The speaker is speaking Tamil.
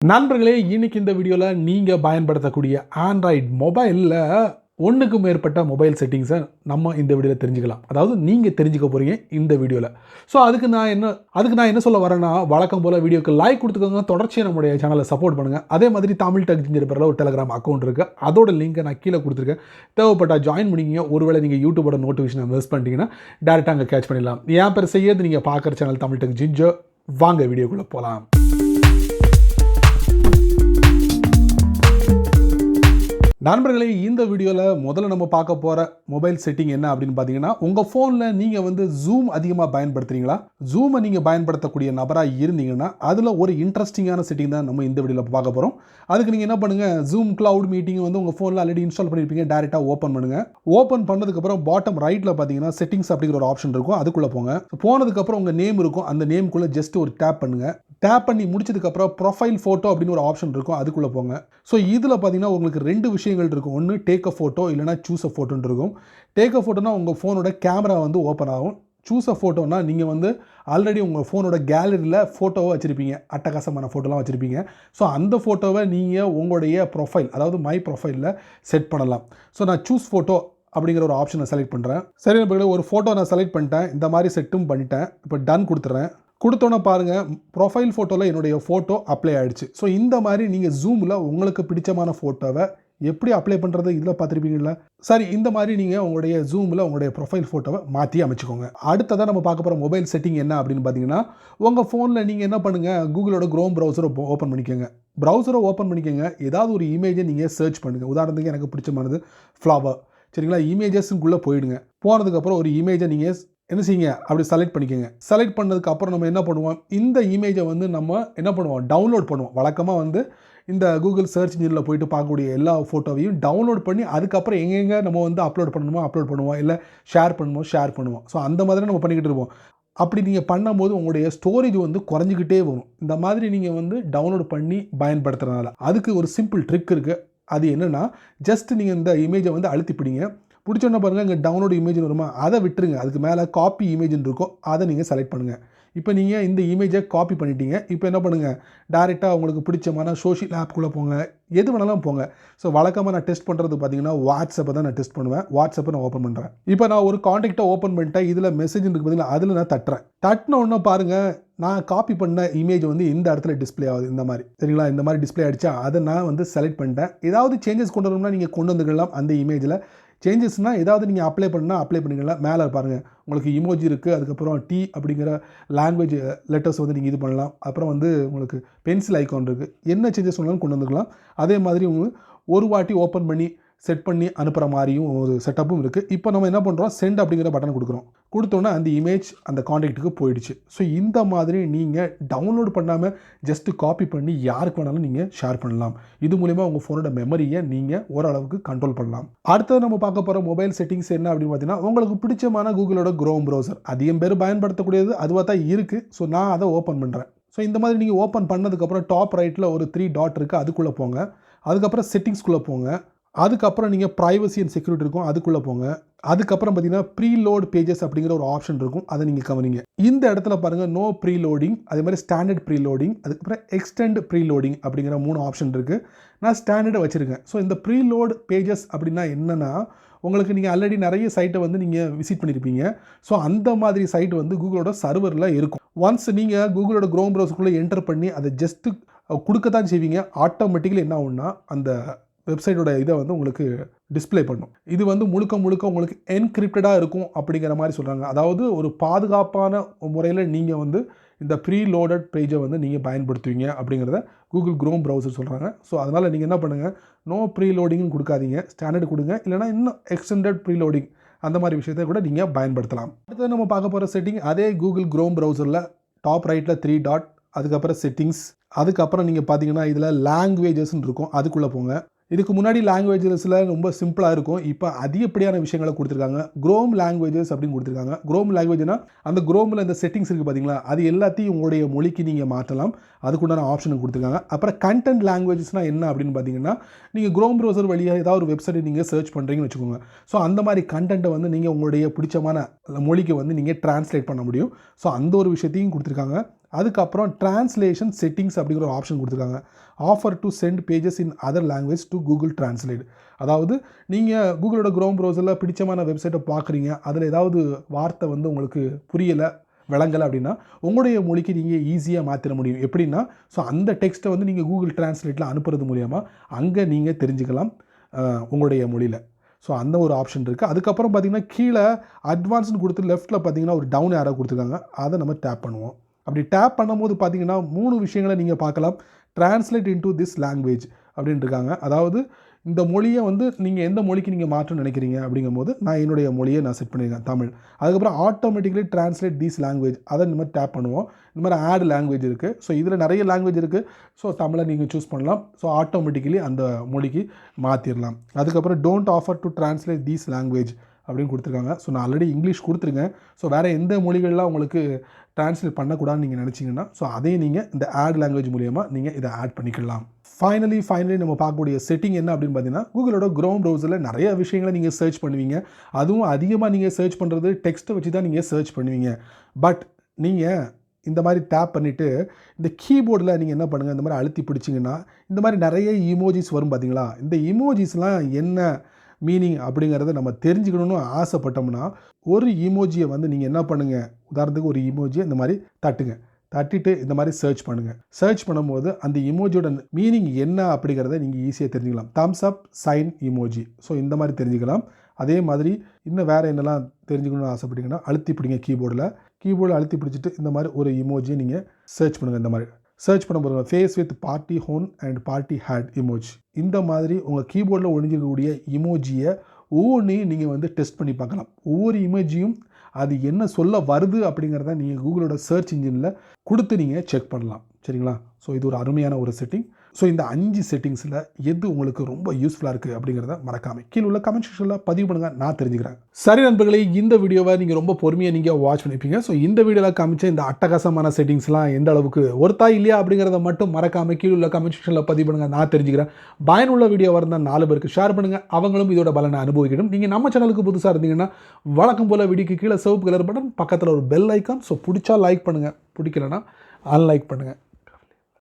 நண்பர்களே, இன்னைக்கு இந்த வீடியோல நீங்க பயன்படுத்தக்கூடிய ஆண்ட்ராய்டு மொபைல்ல ஒண்ணுக்கு மேற்பட்ட மொபைல் செட்டிங்ஸ நம்ம இந்த வீடியோல தெரிஞ்சுக்கலாம். அதாவது நீங்க தெரிஞ்சுக்க போறீங்க இந்த வீடியோல. ஸோ அதுக்கு நான் என்ன சொல்ல வரேன்னா, வழக்கம் போல வீடியோக்கு லைக் குடுத்துக்கோங்க. தொடர்ச்சியா நம்முடைய சேனலை சப்போர்ட் பண்ணுங்க. அதே மாதிரி தமிழ் டெக் ஜிஞ்சர் பேர்ல ஒரு டெலிகிராம் அக்கவுண்ட் இருக்கு. அதோட லிங்கை நான் கீழே குடுத்துருக்கேன். தேவைப்பட்டா ஜாயின் பண்ணிக்கங்க. ஒருவேளை நீங்க யூடியூபோட நோட்டிஃபிகேஷனை மிஸ் பண்ணிட்டீங்கன்னா, டைரக்ட்டா அங்க கேட்ச் பண்ணிடலாம். என் பேர் சையத். நீங்க பார்க்குற சேனல் தமிழ் டெக் ஜிஞ்சர். வாங்க வீடியோக்குள்ள போலாம். நண்பர்களே, இந்த வீடியோவில் முதல்ல நம்ம பார்க்க போகிற மொபைல் செட்டிங் என்ன அப்படின்னு பார்த்தீங்கன்னா, உங்கள் ஃபோனில் நீங்கள் வந்து ஜூம் அதிகமாக பயன்படுத்துகிறீங்களா? ஜூமை நீங்கள் பயன்படுத்தக்கூடிய நபராக இருந்தீங்கன்னா அதில் ஒரு இன்ட்ரெஸ்டிங்கான செட்டிங் தான் நம்ம இந்த வீடியோவில் பார்க்க போகிறோம். அதுக்கு நீங்கள் என்ன பண்ணுங்கள், ஜூம் கிளவுட் மீட்டிங் வந்து உங்கள் ஃபோனில் ஆல்ரெடி இன்ஸ்டால் பண்ணியிருப்பீங்க. டேரெக்டாக ஓப்பன் பண்ணுங்கள். ஓப்பன் பண்ணதுக்கப்புறம் பாட்டம் ரைட்டில் பார்த்தீங்கன்னா செட்டிங்ஸ் அப்படிங்கிற ஒரு ஆப்ஷன் இருக்கும். அதுக்குள்ளே போங்க. போனதுக்கப்புறம் உங்கள் நேம் இருக்கும். அந்த நேமுக்குள்ளே ஜஸ்ட் ஒரு டேப் பண்ணுங்கள். டேப் பண்ணி முடிச்சதுக்கப்புறம் ப்ரொஃபைல் ஃபோட்டோ அப்படின்னு ஒரு ஆப்ஷன் இருக்கும். அதுக்குள்ளே போங்க. ஸோ இதில் பார்த்தீங்கன்னா உங்களுக்கு ரெண்டு விஷயங்கள் இருக்கும். ஒன்று டேக் அ ஃபோட்டோ, இல்லைனா சூஸ் அ ஃபோட்டோன்னு இருக்கும். டேக் அ ஃபோட்டோனா உங்கள் ஃபோனோட கேமரா வந்து ஓப்பன் ஆகும். சூஸ் அ ஃபோட்டோனா நீங்கள் வந்து ஆல்ரெடி உங்கள் ஃபோனோட கேலரியில் ஃபோட்டோவை வச்சுருப்பீங்க. அட்டகாசமான ஃபோட்டோலாம் வச்சுருப்பீங்க. ஸோ அந்த ஃபோட்டோவை நீங்கள் உங்களுடைய ப்ரொஃபைல், அதாவது மை ப்ரொஃபைலில் செட் பண்ணலாம். ஸோ நான் சூஸ் ஃபோட்டோ அப்படிங்கிற ஒரு ஆப்ஷனை செலக்ட் பண்ணுறேன். சரி நண்பர்களே, ஒரு ஃபோட்டோ நான் செலக்ட் பண்ணிட்டேன். இந்த மாதிரி செட்டும் பண்ணிட்டேன். இப்போ டன் கொடுத்துட்றேன். கொடுத்தோன்னே பாருங்கள், ப்ரொஃபைல் ஃபோட்டோவில் என்னுடைய ஃபோட்டோ அப்ளை ஆகிடுச்சு. ஸோ இந்த மாதிரி நீங்கள் ஜூமில் உங்களுக்கு பிடிச்சமான ஃபோட்டோவை எப்படி அப்ளை பண்ணுறது இதில் பார்த்துருப்பீங்களா? சரி, இந்த மாதிரி நீங்கள் உங்களுடைய ஜூமில் உங்களுடைய ப்ரொஃபைல் ஃபோட்டோவை மாற்றி அமைச்சுக்கோங்க. அடுத்ததாக நம்ம பார்க்க போகிற மொபைல் செட்டிங் என்ன அப்படின்னு பார்த்தீங்கன்னா, உங்கள் ஃபோனில் நீங்கள் என்ன பண்ணுங்கள், கூகுளோட க்ரோம் ப்ரௌசரை ஓப்பன் பண்ணிக்கோங்க. ப்ரௌசரை ஓப்பன் பண்ணிக்கோங்க. ஏதாவது ஒரு இமேஜை நீங்கள் சர்ச் பண்ணுங்கள். உதாரணத்துக்கு எனக்கு பிடிச்சமானது ஃப்ளவர். சரிங்களா? இமேஜஸ்க்குள்ளே போயிடுங்க. போனதுக்கப்புறம் ஒரு இமேஜை நீங்கள் என்ன செய்யுங்க, அப்படி செலக்ட் பண்ணிக்கோங்க. செலக்ட் பண்ணதுக்கு அப்புறம் நம்ம என்ன பண்ணுவோம், இந்த இமேஜை வந்து நம்ம என்ன பண்ணுவோம், டவுன்லோட் பண்ணுவோம். வழக்கமாக வந்து இந்த கூகுள் சர்ச் இன்ஜினில் போயிட்டு பார்க்கக்கூடிய எல்லா ஃபோட்டோவையும் டவுன்லோட் பண்ணி அதுக்கப்புறம் எங்கெங்கே நம்ம வந்து அப்லோட் பண்ணணுமோ அப்லோட் பண்ணுவோம், இல்லை ஷேர் பண்ணுவோம். ஸோ அந்த மாதிரி நம்ம பண்ணிக்கிட்டு இருப்போம். அப்படி நீங்கள் பண்ணும்போது உங்களுடைய ஸ்டோரேஜ் வந்து குறைஞ்சிக்கிட்டே வரும். இந்த மாதிரி நீங்கள் வந்து டவுன்லோட் பண்ணி பயன்படுத்துறதுனால அதுக்கு ஒரு சிம்பிள் ட்ரிக் இருக்குது. அது என்னென்னா, ஜஸ்ட் நீங்கள் இந்த இமேஜை வந்து அழுத்தி பிடிங்க. பிடிச்சோன்னா பாருங்கள், இங்கே டவுன்லோட் இமேஜ் வருமா, அதை விட்டுருங்க. அதுக்கு மேலே காப்பி இமேஜ்னு இருக்கும். அதை நீங்கள் செலக்ட் பண்ணுங்கள். இப்போ நீங்கள் இந்த இமேஜை காப்பி பண்ணிட்டீங்க. இப்போ என்ன பண்ணுங்கள், டேரெக்டாக உங்களுக்கு பிடிச்சமான சோஷியல் ஆப்குள்ளே போங்க. எது வேணாலும் போங்க. ஸோ வழக்கமாக நான் டெஸ்ட் பண்ணுறது பார்த்தீங்கன்னா வாட்ஸ்அப்பை தான் நான் டெஸ்ட் பண்ணுவேன். வாட்ஸ்அப்பை நான் ஓப்பன் பண்ணுறேன். இப்போ நான் ஒரு காண்டாக்டை ஓப்பன் பண்ணிட்டேன். இதில் மெசேஜ் இருக்குது பார்த்தீங்கன்னா, அதில் நான் தட்டுறேன். தட்டின உடனே பாருங்கள், நான் காப்பி பண்ண இமேஜ் வந்து இந்த இடத்துல டிஸ்பிளே ஆகுது. இந்த மாதிரி சரிங்களா? இந்த மாதிரி டிஸ்பிளே ஆகிடுச்சா, அதை நான் வந்து செலக்ட் பண்ணிட்டேன். ஏதாவது சேஞ்சஸ் கொண்டு வரணும்னா நீங்கள் கொண்டு வந்துக்கலாம். அந்த இமேஜில் சேஞ்சஸ்னால் ஏதாவது நீங்கள் அப்ளை பண்ணால் அப்ளை பண்ணிக்கலாம். மேலே பாருங்கள், உங்களுக்கு இமோஜி இருக்குது. அதுக்கப்புறம் டி அப்படிங்கிற லாங்குவேஜ் லெட்டர்ஸ் வந்து நீங்கள் இது பண்ணலாம். அப்புறம் வந்து உங்களுக்கு பென்சில் ஐக்கான் இருக்குது. என்ன சேஞ்சஸ் வேணாலும் கொண்டு வந்துக்கலாம். அதே மாதிரி உங்களுக்கு ஒரு வாட்டி ஓப்பன் பண்ணி செட் பண்ணி அனுப்புகிற மாதிரியும் ஒரு செட்டப்பும் இருக்குது. இப்போ நம்ம என்ன பண்ணுறோம், சென்ட் அப்படிங்கிற பட்டன் கொடுக்குறோம். கொடுத்தோன்னே அந்த இமேஜ் அந்த காண்டாக்ட்டுக்கு போயிடுச்சு. ஸோ இந்த மாதிரி நீங்கள் டவுன்லோட் பண்ணாமல் ஜஸ்ட்டு காப்பி பண்ணி யாருக்கு வேணாலும் நீங்கள் ஷேர் பண்ணலாம். இது மூலிமா உங்கள் ஃபோனோட மெமரியை நீங்கள் ஓரளவுக்கு கண்ட்ரோல் பண்ணலாம். அடுத்தது நம்ம பார்க்க போகிற மொபைல் செட்டிங்ஸ் என்ன அப்படின்னு பார்த்தீங்கன்னா, உங்களுக்கு பிடிச்சமான கூகுளோட க்ரோம் ப்ரௌசர் அதிகம் பேர் பயன்படுத்தக்கூடியது அதுவாக தான் இருக்குது. ஸோ நான் அதை ஓப்பன் பண்ணுறேன். ஸோ இந்த மாதிரி நீங்கள் ஓப்பன் பண்ணதுக்கப்புறம் டாப் ரைட்டில் ஒரு 3 டாட் இருக்குது. அதுக்குள்ளே போங்க. அதுக்கப்புறம் செட்டிங்ஸ்குள்ளே போங்க. அதுக்கப்புறம் நீங்கள் ப்ரைவசி அண்ட் செக்யூரிட்டி இருக்கும். அதுக்குள்ளே போங்க. அதுக்கப்புறம் பார்த்தீங்கன்னா ப்ரீலோட் பேஜஸ் அப்படிங்கிற ஒரு ஆப்ஷன் இருக்கும். அதை நீங்கள் கவனிங்க. இந்த இடத்துல பாருங்கள், நோ ப்ரீலோடிங், அதே மாதிரி ஸ்டாண்டர்ட் ப்ரீலோடிங், அதுக்கப்புறம் எக்ஸ்டெண்ட் ப்ரீலோடிங் அப்படிங்கிற 3 ஆப்ஷன் இருக்குது. நான் ஸ்டாண்டர்டை வச்சுருக்கேன். ஸோ இந்த ப்ரீலோட் பேஜஸ் அப்படின்னா என்னென்னா, உங்களுக்கு நீங்கள் ஆல்ரெடி நிறைய சைட்டை வந்து நீங்கள் விசிட் பண்ணியிருப்பீங்க. ஸோ அந்த மாதிரி சைட் வந்து கூகுளோட சர்வரில் இருக்கும். ஒன்ஸ் நீங்கள் கூகுளோட க்ரோம் ப்ரௌசருக்குள்ளே என்டர் பண்ணி அதை ஜஸ்ட்டு கொடுக்க தான் செய்வீங்க. ஆட்டோமேட்டிக்கலி என்ன ஆகும்னா, அந்த வெப்சைட்டோட இதை வந்து உங்களுக்கு டிஸ்பிளே பண்ணும். இது வந்து முழுக்க உங்களுக்கு என்கிரிப்டடாக இருக்கும் அப்படிங்கிற மாதிரி சொல்கிறாங்க. அதாவது ஒரு பாதுகாப்பான முறையில் நீங்கள் வந்து இந்த ப்ரீலோடட் பேஜை வந்து நீங்கள் பயன்படுத்துவீங்க அப்படிங்கிறத கூகுள் க்ரோம் ப்ரௌசர் சொல்கிறாங்க. ஸோ அதனால் நீங்கள் என்ன பண்ணுங்கள், நோ ப்ரீலோடிங்னு கொடுக்காதீங்க, ஸ்டாண்டர்ட் கொடுங்க. இல்லைனா இன்னும் எக்ஸ்டெண்டட் ப்ரீலோடிங் அந்த மாதிரி விஷயத்தை கூட நீங்கள் பயன்படுத்தலாம். அடுத்தது நம்ம பார்க்க போகிற செட்டிங் அதே கூகுள் க்ரோம் ப்ரௌசரில் டாப் ரைட்டில் 3 டாட், அதுக்கப்புறம் செட்டிங்ஸ், அதுக்கப்புறம் நீங்கள் பார்த்தீங்கன்னா இதில் லாங்குவேஜஸ்ன்னு இருக்கும். அதுக்குள்ளே போங்க. இதுக்கு முன்னாடி லாங்குவேஜஸில் ரொம்ப சிம்பிளாக இருக்கும். இப்போ அதிகப்படியான விஷயங்களை கொடுத்துருக்காங்க. க்ரோம் லாங்குவேஜஸ் அப்படின்னு கொடுத்துருக்காங்க. க்ரோம் லாங்குவேஜ்னா அந்த க்ரோமில் இந்த செட்டிங்ஸ் இருக்குது பார்த்தீங்களா, அது எல்லாத்தையும் உங்களுடைய மொழிக்கு நீங்கள் மாற்றலாம். அதுக்குண்டான ஆப்ஷன் கொடுத்துருக்காங்க. அப்புறம் கண்டென்ட் லாங்குவேஜஸ்னால் என்ன அப்படின்னு பார்த்தீங்கன்னா, நீங்கள் க்ரோம் ப்ரௌசர் வழியாக ஏதாவது ஒரு வெப்சைட்டை நீங்கள் சர்ச் பண்ணுறீங்கன்னு வச்சுக்கோங்க. ஸோ அந்த மாதிரி கண்டென்ட்டை வந்து நீங்கள் உங்களுடைய பிடிச்சமான மொழிக்கு வந்து நீங்கள் டிரான்ஸ்லேட் பண்ண முடியும். ஸோ அந்த ஒரு விஷயத்தையும் கொடுத்துருக்காங்க. அதுக்கப்புறம் ட்ரான்ஸ்லேஷன் செட்டிங்ஸ் அப்படிங்கிற ஒரு ஆப்ஷன் கொடுத்துருக்காங்க. Offer to send pages in other language to Google Translate. அதாவது நீங்கள் கூகுளோட குரோம் ப்ரௌசரில் பிடிச்சமான வெப்சைட்டை பார்க்குறீங்க, அதில் ஏதாவது வார்த்தை வந்து உங்களுக்கு புரியலை, விளங்கலை அப்படின்னா உங்களுடைய மொழிக்கு நீங்கள் ஈஸியாக மாற்றிட முடியும். எப்படின்னா, ஸோ அந்த டெக்ஸ்ட்டை வந்து நீங்கள் கூகுள் டிரான்ஸ்லேட்டில் அனுப்புறது மூலிமா அங்கே நீங்கள் தெரிஞ்சுக்கலாம் உங்களுடைய மொழியில். ஸோ அந்த ஒரு ஆப்ஷன் இருக்குது. அதுக்கப்புறம் பார்த்திங்கன்னா கீழே அட்வான்ஸ்னு கொடுத்து லெஃப்ட்டில் பார்த்திங்கன்னா ஒரு டவுன் ஏரோ கொடுத்துருக்காங்க. அதை நம்ம டேப் பண்ணுவோம். அப்படி டேப் பண்ணும்போது பார்த்திங்கன்னா 3 விஷயங்களை நீங்கள் பார்க்கலாம். ட்ரான்ஸ்லேட் இன்டு திஸ் லாங்குவேஜ் அப்படின்ட்டு இருக்காங்க. அதாவது இந்த மொழியை வந்து நீங்கள் எந்த மொழிக்கு நீங்கள் மாற்றணும்னு நினைக்கிறீங்க அப்படிங்கும்போது நான் என்னுடைய மொழியை நான் செட் பண்ணியிருக்கேன் தமிழ். அதுக்கப்புறம் ஆட்டோமேட்டிக்கலி ட்ரான்ஸ்லேட் திஸ் லாங்குவேஜ், அதை இந்த மாதிரி டேப் பண்ணுவோம். இந்த மாதிரி ஆட் லாங்குவேஜ் இருக்குது. ஸோ இதில் நிறைய லாங்குவேஜ் இருக்குது. ஸோ தமிழை நீங்கள் சூஸ் பண்ணலாம். ஸோ ஆட்டோமேட்டிக்கலி அந்த மொழிக்கு மாற்றிடலாம். அதுக்கப்புறம் don't offer to translate this language அப்படின்னு கொடுத்துருக்காங்க. ஸோ நான் ஆல்ரெடி இங்கிலீஷ் கொடுத்துருக்கேன். ஸோ வேறு எந்த மொழிகள்லாம் உங்களுக்கு ட்ரான்ஸ்லேட் பண்ணக்கூடாதுன்னு நீங்கள் நினச்சிங்கன்னா ஸோ அதையும் நீங்கள் இந்த ஆட் லாங்குவேஜ் மூலிமா நீங்கள் இதை ஆட் பண்ணிக்கலாம். ஃபைனலி நம்ம பார்க்கக்கூடிய செட்டிங் என்ன அப்படின்னு பார்த்தீங்கன்னா, கூகுளோட குரோம் ப்ரௌசரில் நிறைய விஷயங்களை நீங்கள் சர்ச் பண்ணுவீங்க. அதுவும் அதிகமாக நீங்கள் சர்ச் பண்ணுறது டெக்ஸ்ட்டை வச்சு தான் நீங்கள் சர்ச் பண்ணுவீங்க. பட் நீங்கள் இந்த மாதிரி டேப் பண்ணிவிட்டு இந்த கீபோர்டில் நீங்கள் என்ன பண்ணுங்கள், இந்த மாதிரி அழுத்தி பிடிச்சிங்கன்னா இந்த மாதிரி நிறைய இமோஜிஸ் வரும் பார்த்தீங்களா. இந்த இமோஜிஸ்லாம் என்ன மீனிங் அப்படிங்கிறத நம்ம தெரிஞ்சுக்கணும்னு ஆசைப்பட்டோம்னா ஒரு இமோஜியை வந்து நீங்கள் என்ன பண்ணுங்கள், உதாரணத்துக்கு ஒரு இமோஜியை இந்த மாதிரி தட்டிட்டு இந்த மாதிரி சர்ச் பண்ணுங்கள். சர்ச் பண்ணும்போது அந்த இமோஜியோட மீனிங் என்ன அப்படிங்கிறத நீங்கள் ஈஸியாக தெரிஞ்சுக்கலாம். Thumbs up, sign emoji. So இந்த மாதிரி தெரிஞ்சுக்கலாம். அதே மாதிரி இன்னும் வேறு என்னெல்லாம் தெரிஞ்சுக்கணும்னு ஆசைப்பட்டீங்கன்னா அழுத்தி பிடிங்க கீபோர்டில் அழுத்தி பிடிச்சிட்டு இந்த மாதிரி ஒரு இமோஜியை நீங்கள் சர்ச் பண்ணுங்கள். இந்த மாதிரி சர்ச் பண்ண போகிறோம் face with party horn and party hat emoji. இந்த மாதிரி உங்கள் கீபோர்டில் ஒழிஞ்சிக்கக்கூடிய இமோஜியை ஒவ்வொன்றையும் நீங்கள் வந்து டெஸ்ட் பண்ணி பார்க்கலாம். ஒவ்வொரு இமோஜியும் அது என்ன சொல்ல வருது அப்படிங்கிறத நீங்கள் கூகுளோட சர்ச் இன்ஜினில் கொடுத்து நீங்கள் செக் பண்ணலாம். சரிங்களா? ஸோ இது ஒரு அருமையான ஒரு செட்டிங். ஸோ இந்த 5 செட்டிங்ஸில் எது உங்களுக்கு ரொம்ப யூஸ்ஃபுல்லாக இருக்குது அப்படிங்கிறத மறக்காமல் கீழே உள்ள கமெண்ட் செக்ஷனில் பதிவு பண்ணுங்கள், நான் தெரிஞ்சுக்கிறேன். சரி நண்பர்களே, இந்த வீடியோவை நீங்கள் ரொம்ப பொறுமையாக நீங்கள் வாட்ச் பண்ணிப்பீங்க. ஸோ இந்த வீடியோவில் காமிச்ச இந்த அட்டகாசமான செட்டிங்ஸ்லாம் எந்த அளவுக்கு ஒருத்தா இல்லையா அப்படிங்கிறத மட்டும் மறக்காமல் கீழே உள்ள கமெண்ட் செக்ஷனில் பதிவு பண்ணுங்கள், நான் தெரிஞ்சுக்கிறேன். பயனுள்ள வீடியோவாக இருந்தால் 4 பேருக்கு ஷேர் பண்ணுங்கள், அவங்களும் இதோட பலனை அனுபவிக்கணும். நீங்கள் நம்ம சேனலுக்கு புதுசாக இருந்தீங்கன்னா வழக்கம் போல் வீடியோக்கு கீழே சிவப்பு கலர் பட்டன், பக்கத்தில் ஒரு பெல் ஐக்கான். ஸோ பிடிச்சா லைக் பண்ணுங்கள், பிடிக்கலன்னா அன்லைக் பண்ணுங்கள்.